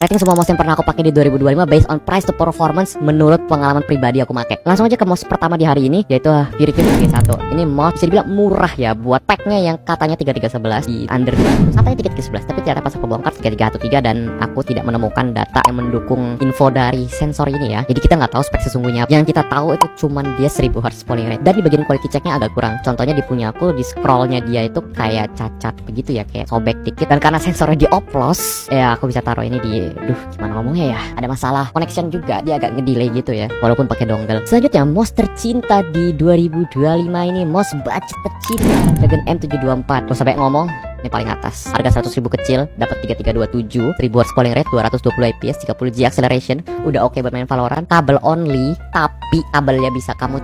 Rating semua mouse yang pernah aku pakai di 2025 based on price to performance menurut pengalaman pribadi aku pakai. Langsung aja ke mouse pertama di hari ini, yaitu Fury Film G1. Ini mouse bisa dibilang murah ya buat packnya yang katanya 3311 di under katanya 3311, tapi ternyata pas aku bongkar 3313 dan aku tidak menemukan data yang mendukung info dari sensor ini ya. Jadi kita nggak tahu spek sesungguhnya. Yang kita tahu itu cuman dia 1000 Hz polling rate dan di bagian quality checknya agak kurang. Contohnya di punya aku di scrollnya dia itu kayak cacat begitu ya, kayak sobek dikit, dan karena sensornya dioplos ya aku bisa taruh ini di gimana ngomongnya ya, ada masalah connection juga, dia agak ngedelay gitu ya walaupun pakai dongle. Selanjutnya mouse tercinta di 2025 ini, mouse budget tercinta Dragon M724. Gak usah banyak ngomong, ini paling atas. Harga 100.000 kecil, dapat 3327, 1000 Hz polling rate, 220 fps, 30 G acceleration, udah oke buat main Valorant. Kabel only, tapi kabelnya bisa kamu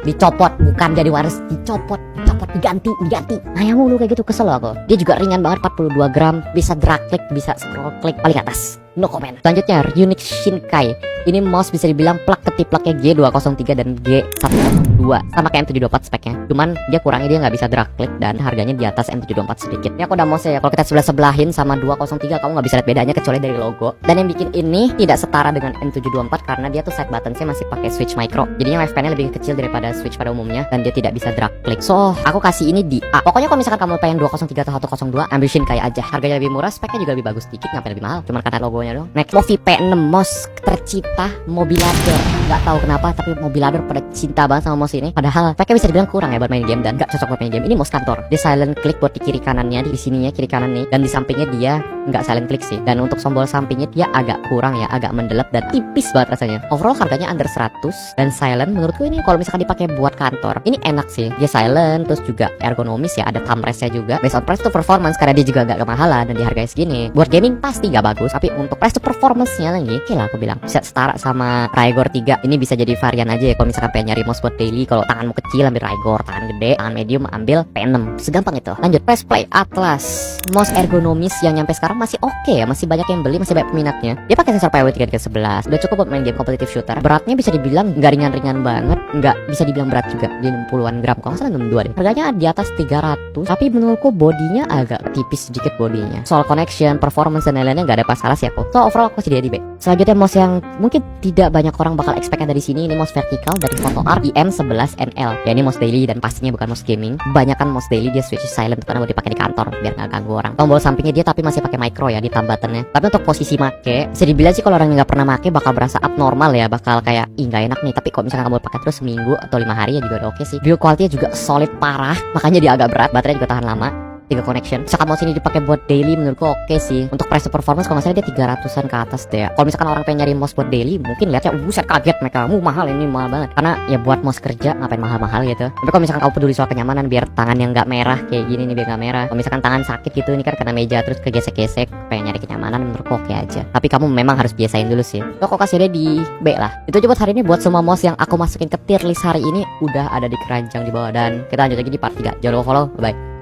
dicopot, bukan jadi waris, dicopot, diganti. Nah yang mulu kayak gitu, kesel aku. Dia juga ringan banget, 42 gram, bisa drag click, bisa scroll click, paling atas. No comment. Selanjutnya Ryunic Shinkai. Ini mouse bisa dibilang plug ketiplaknya G203 dan G102, sama kayak M724 speknya. Cuman dia kurangnya dia nggak bisa drag click dan harganya di atas M724 sedikit. Ini aku udah mouse ya. Kalau kita sebelah-sebelahin sama 203 kamu nggak bisa lihat bedanya kecuali dari logo. Dan yang bikin ini tidak setara dengan M724 karena dia tuh side buttonsnya masih pakai switch micro. Jadinya wavepad-nya lebih kecil daripada switch pada umumnya dan dia tidak bisa drag click. So aku kasih ini di A. Pokoknya kalau misalkan kamu pengen 203 atau 102, ambil Shinkai aja. Harganya lebih murah, speknya juga lebih bagus dikit, ngapain lebih mahal? Cuman karena logonya dong. Next, Movi P6 mouse tercinta Mobilader. Gak tahu kenapa tapi Mobilader pada cinta banget sama mouse ini. Padahal speknya bisa dibilang kurang ya buat main game dan gak cocok buat main game. Ini mouse kantor. Dia silent click buat di kiri kanannya, di sininya kiri kanan nih, dan di sampingnya dia nggak silent click sih. Dan untuk tombol sampingnya dia agak kurang ya, agak mendelep dan tipis banget rasanya. Overall harganya under 100 dan silent menurutku ini kalau misalkan dipakai buat kantor ini enak sih. Dia silent terus juga ergonomis ya, ada thumb rest-nya juga. Based on price to performance karena dia juga nggak kemahalan dan dihargai segini. Buat gaming pasti nggak bagus, tapi untuk price to performance-nya lagi oke lah aku bilang. Bisa setara sama Raigor 3. Ini bisa jadi varian aja ya kalau misalkan pengen nyari mouse buat daily. Kalau tanganmu kecil ambil Raigor, tangan gede, tangan medium ambil P6. Segampang itu. Lanjut, Press Play Atlas. Mouse ergonomis yang nyampe sekarang masih oke ya, masih banyak yang beli, masih banyak peminatnya. Dia pakai sensor PW3311. Udah cukup buat main game competitive shooter. Beratnya bisa dibilang nggak ringan-ringan banget, nggak bisa dibilang berat juga. Di 60-an gram, kalau nggak salah 62 deh. Harganya di atas 300, tapi menurutku bodinya agak tipis sedikit bodinya. Soal connection, performance dan lain-lainnya nggak ada masalah sih aku. So overall aku kasih dia di B. Selanjutnya mouse yang mungkin tidak banyak orang bakal expect dari sini, ini mouse vertikal dari PhotoArt IM11NL. Ya ini mouse daily dan pastinya bukan mouse gaming. Kebanyakan mouse daily dia switch silent karena mau dipakai di kantor biar nggak ganggu orang. Tombol sampingnya dia tapi masih pakai micro ya di thumb buttonnya. Tapi untuk posisi make, bisa dibilang sih kalau orang yang nggak pernah make bakal berasa abnormal ya, bakal kayak ih nggak enak nih. Tapi kalau misalkan kamu pakai terus seminggu atau 5 hari ya juga udah oke sih. Build quality juga solid parah, makanya dia agak berat, baterainya juga tahan lama. 3 connection. Misalkan mouse ini dipakai buat daily menurutku oke sih. Untuk price to performance kalau nggak salah dia 300-an ke atas deh ya. Kalau misalkan orang pengen nyari mouse buat daily mungkin lihatnya buset kaget mereka, mahal ini, mahal banget. Karena ya buat mouse kerja ngapain mahal-mahal gitu. Tapi kalau misalkan kamu peduli soal kenyamanan biar tangan yang nggak merah kayak gini nih, biar nggak merah. Kalau misalkan tangan sakit gitu, ini kan karena meja terus kegesek-gesek, pengen nyari kenyamanan menurutku oke aja. Tapi kamu memang harus biasain dulu sih. So aku kasih dia di B lah. Itu aja buat hari ini. Buat semua mouse yang aku masukin ke tier list hari ini udah ada di keranjang di bawah, dan kita lanjut lagi di part 3. Jangan lupa follow, bye.